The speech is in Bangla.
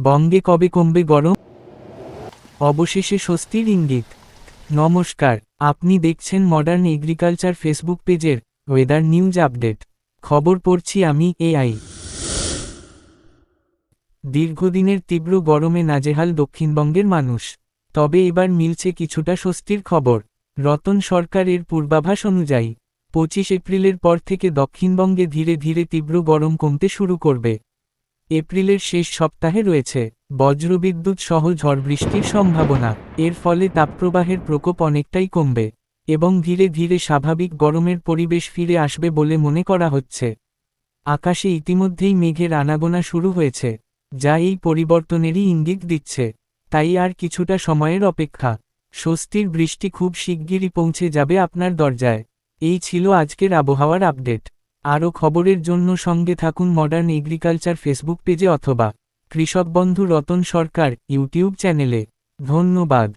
বঙ্গে কবে কমবে গরম? অবশেষে স্বস্তির ইঙ্গিত। নমস্কার, আপনি দেখছেন মডার্ন এগ্রিকালচার ফেসবুক পেজের ওয়েদার নিউজ আপডেট। খবর পড়ছি আমি AI। দীর্ঘদিনের তীব্র গরমে নাজেহাল দক্ষিণবঙ্গের মানুষ। তবে এবার মিলছে কিছুটা স্বস্তির খবর। রতন সরকারের পূর্বাভাস অনুযায়ী 25 এপ্রিলের পর থেকে দক্ষিণবঙ্গে ধীরে ধীরে তীব্র গরম কমতে শুরু করবে। এপ্রিলের শেষ সপ্তাহে রয়েছে বজ্রবিদ্যুৎ সহ ঝড় বৃষ্টির সম্ভাবনা। এর ফলে তাপপ্রবাহের প্রকোপ অনেকটাই কমবে এবং ধীরে ধীরে স্বাভাবিক গরমের পরিবেশ ফিরে আসবে বলে মনে করা হচ্ছে। আকাশে ইতিমধ্যেই মেঘের আনাগোনা শুরু হয়েছে, যা এই পরিবর্তনেরই ইঙ্গিত দিচ্ছে। তাই আর কিছুটা সময়ের অপেক্ষা। স্বস্তির বৃষ্টি খুব শিগগিরই পৌঁছে যাবে আপনার দরজায়। এই ছিল আজকের আবহাওয়ার আপডেট। আরও খবরের জন্য সঙ্গে থাকুন মডার্ন এগ্রিকালচার ফেসবুক পেজে অথবা কৃষক বন্ধু রতন সরকার ইউটিউব চ্যানেলে। ধন্যবাদ।